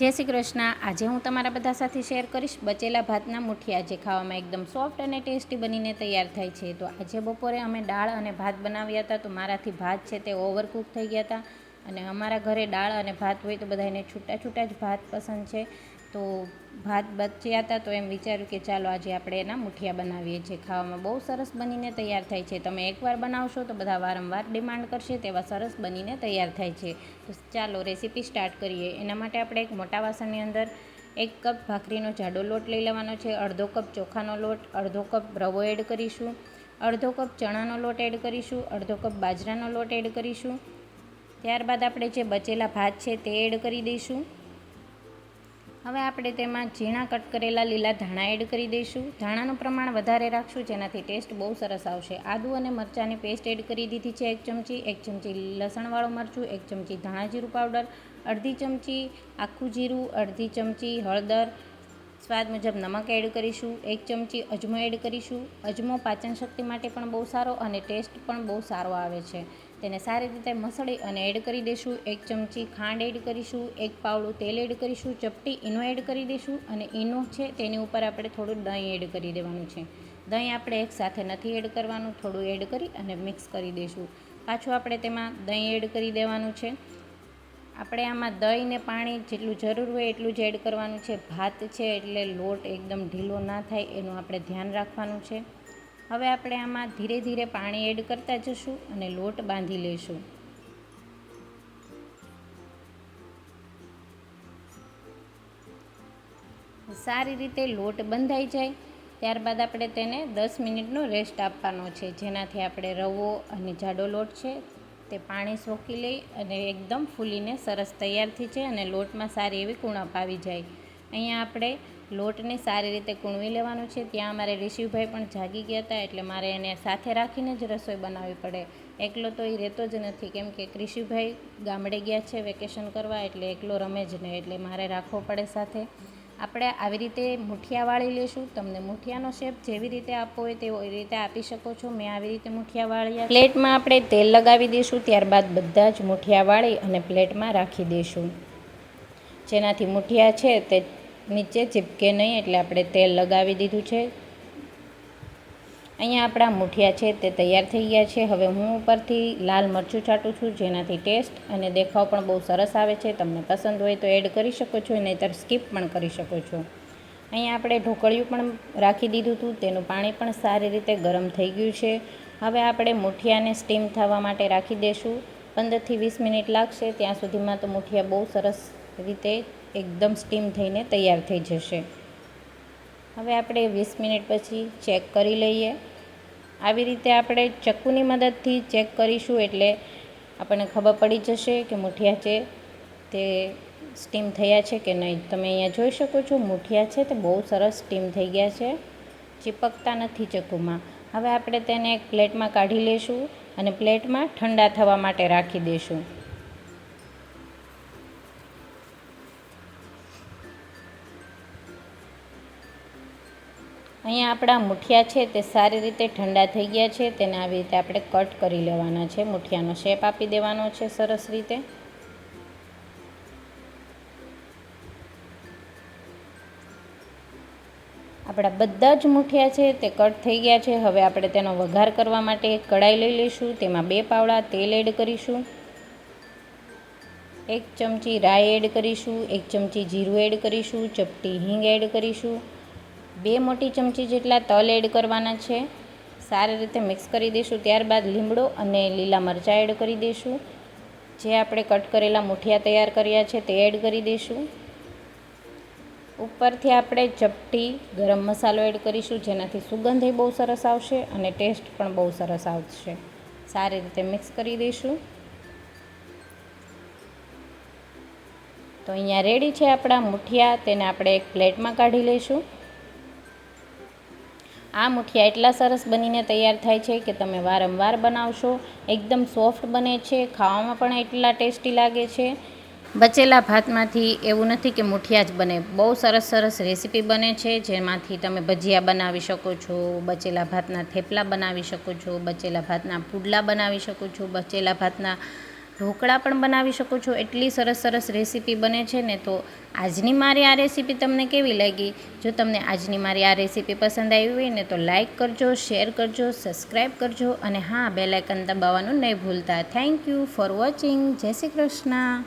જય શ્રી કૃષ્ણ। આજે હું તમારા બધા સાથે શેર કરીશ બચેલા ભાતના મુઠિયા, જે ખાવામાં એકદમ સોફ્ટ અને ટેસ્ટી બનીને તૈયાર થાય છે। તો આજે બપોરે અમે દાળ અને ભાત બનાવ્યા હતા, તો મારાથી ભાત છે તે ઓવરકુક થઈ ગયા હતા। અને અમારા ઘરે દાળ અને ભાત હોય તો બધાને છૂટા છૂટા જ ભાત પસંદ છે। તો ભાત બચ્યા હતા, તો એમ વિચાર્યું કે ચાલો આજે આપણે એના મુઠિયા બનાવીએ છીએ। ખાવામાં બહુ સરસ બનીને તૈયાર થાય છે। તમે એકવાર બનાવશો તો બધા વારંવાર ડિમાન્ડ કરશે તેવા સરસ બનીને તૈયાર થાય છે। તો ચાલો રેસીપી સ્ટાર્ટ કરીએ। એના માટે આપણે એક મોટા વાસણની અંદર 1 કપ ભાખરીનો જાડો લોટ લઈ લેવાનો છે, અડધો કપ ચોખાનો લોટ, અડધો કપ રવો એડ કરીશું, અડધો કપ ચણાનો લોટ એડ કરીશું, અડધો કપ બાજરાનો લોટ એડ કરીશું। ત્યારબાદ આપણે જે બચેલા ભાત છે તે એડ કરી દઈશું। હવે આપણે તેમાં ઝીણા કટ કરેલા લીલા ધાણા એડ કરી દઈશું। ધાણાનું પ્રમાણ વધારે રાખશું, જેનાથી ટેસ્ટ બહુ સરસ આવશે। આદુ અને મરચાંની પેસ્ટ એડ કરી દીધી છે 1 ચમચી, 1 ચમચી લસણવાળું મરચું, 1 ચમચી ધાણા જીરું પાવડર, અડધી ચમચી આખું જીરું, અડધી ચમચી હળદર, સ્વાદ મુજબ નમક એડ કરીશું, 1 ચમચી અજમો એડ કરીશું। અજમો પાચન શક્તિ માટે પણ બહુ સારો અને ટેસ્ટ પણ બહુ સારો આવે છે। તેને સારી રીતે મસળી અને એડ કરી દઈશું। 1 ચમચી ખાંડ એડ કરીશું, 1 પાવડું તેલ એડ કરીશું, ચપટી ઈનો એડ કરી દઈશું અને ઈનો છે તેની ઉપર આપણે થોડું દહીં એડ કરી દેવાનું છે। દહીં આપણે એક સાથે નથી એડ કરવાનું, થોડું એડ કરી અને મિક્સ કરી દઈશું। પાછું આપણે તેમાં દહીં એડ કરી દેવાનું છે। આપણે આમાં દહીં ને પાણી જેટલું જરૂર હોય એટલું જ એડ કરવાનું છે। ભાત છે એટલે લોટ એકદમ ઢીલો ના થાય એનું આપણે ધ્યાન રાખવાનું છે। હવે આપણે આમાં ધીરે ધીરે પાણી એડ કરતા જશું અને લોટ બાંધી લઈશું। સારી રીતે લોટ બંધાઈ જાય ત્યારબાદ આપણે તેને 10 મિનિટનો રેસ્ટ આપવાનો છે, જેનાથી આપણે રવો અને જાડો લોટ છે તે પાણી સોકી લઈ અને એકદમ ફૂલીને સરસ તૈયાર થઈ જાય અને લોટમાં સારી એવી કુણપ આવી જાય। અહીંયા આપણે લોટને સારી રીતે કૂણવી લેવાનું છે। ત્યાં અમારે ઋષિભાઈ પણ જાગી ગયા હતા, એટલે મારે એને સાથે રાખીને જ રસોઈ બનાવવી પડે। એકલો તો એ રહેતો જ નથી, કેમ કે ઋષિભાઈ ગામડે ગયા છે વેકેશન કરવા, એટલે એકલો રમે જ નહીં, એટલે મારે રાખવો પડે સાથે। આપણે આવી રીતે મુઠિયા વાળી લઈશું। તમને મુઠિયાનો શેપ જેવી રીતે આપવો હોય તેવી રીતે આપી શકો છો। મેં આવી રીતે મુઠિયા વાળ્યા। પ્લેટમાં આપણે તેલ લગાવી દઈશું, ત્યારબાદ બધા જ મુઠિયા વાળી અને પ્લેટમાં રાખી દઈશું, જેનાથી મુઠિયા છે તે નીચે ચીપકે નહીં, એટલે આપણે તેલ લગાવી દીધું છે। અહીંયા આપણા મુઠિયા છે તે તૈયાર થઈ ગયા છે। હવે હું ઉપરથી લાલ મરચું છાંટું છું, જેનાથી ટેસ્ટ અને દેખાવ પણ બહુ સરસ આવે છે। તમને પસંદ હોય તો એડ કરી શકો છો, નહીંતર સ્કીપ પણ કરી શકો છો। અહીંયા આપણે ઢોકળિયું પણ રાખી દીધું હતું, તેનું પાણી પણ સારી રીતે ગરમ થઈ ગયું છે। હવે આપણે મુઠિયાને સ્ટીમ થવા માટે રાખી દઈશું। 15 થી 20 મિનિટ લાગશે, ત્યાં સુધીમાં તો મુઠિયા બહુ સરસ રીતે એકદમ સ્ટીમ થઈને તૈયાર થઈ જશે। હવે આપણે 20 મિનિટ પછી ચેક કરી લઈએ। આવી રીતે આપણે ચક્કુની મદદથી ચેક કરીશું, એટલે આપણને ખબર પડી જશે કે મુઠિયા છે તે સ્ટીમ થયા છે કે નહીં। તમે અહીંયા જોઈ શકો છો, મુઠિયા છે તે બહુ સરસ સ્ટીમ થઈ ગયા છે, ચીપકતા નથી ચક્કુમાં। હવે આપણે તેને એક પ્લેટમાં કાઢી લઈશું અને પ્લેટમાં ઠંડા થવા માટે રાખી દઈશું। અહીંયા આપણા મુઠિયા છે તે સારી રીતે ઠંડા થઈ ગયા છે, તેને આવી રીતે આપણે કટ કરી લેવાના છે। મુઠિયાનો શેપ આપી દેવાનો છે સરસ રીતે। આપણા બધા જ મુઠિયા છે તે કટ થઈ ગયા છે। હવે આપણે તેનો વઘાર કરવા માટે એક કઢાઈ લઈ લઈશું, તેમાં 2 પાવડા તેલ એડ કરીશું, 1 ચમચી રાઈ એડ કરીશું, 1 ચમચી જીરું એડ કરીશું, ચપટી હિંગ એડ કરીશું, 2 મોટી ચમચી જેટલા તલ એડ કરવાના છે। સારી રીતે મિક્સ કરી દઈશું। ત્યારબાદ લીમડો અને લીલા મરચાં એડ કરી દઈશું, જે આપણે કટ કરેલા મુઠિયા તૈયાર કર્યા છે તે એડ કરી દઈશું। ઉપરથી આપણે ચપટી ગરમ મસાલો એડ કરીશું, જેનાથી સુગંધ બહુ સરસ આવશે અને ટેસ્ટ પણ બહુ સરસ આવશે। સારી રીતે મિક્સ કરી દઈશું। તો અહીંયા રેડી છે આપણા મુઠિયા, તેને આપણે એક પ્લેટમાં કાઢી લઈશું। આ મુઠિયા એટલા સરસ બનીને તૈયાર થાય છે કે તમે વારંવાર બનાવશો, એકદમ સોફ્ટ બને છે, ખાવામાં પણ એટલા ટેસ્ટી લાગે છે। બચેલા ભાતમાંથી એવું નથી કે મુઠિયા જ બને, બહુ સરસ સરસ રેસીપી બને છે, જેમાંથી તમે ભજીયા બનાવી શકો છો, બચેલા ભાતના થેપલા બનાવી શકો છો, બચેલા ભાતના પુડલા બનાવી શકો છો, બચેલા ભાતના ઢોકળા પણ બનાવી શકો છો. એટલી સરસ સરસ રેસીપી બને છે ને. તો આજની મારી આ રેસીપી તમને કેવી લાગી? જો તમને આજની મારી આ રેસીપી પસંદ આવી હોય ને તો લાઈક કરજો, શેર કરજો, સબસ્ક્રાઈબ કરજો અને હા, બેલ આઇકન દબાવવાનું નહીં ભૂલતા. Thank you for watching. જય શ્રી કૃષ્ણ.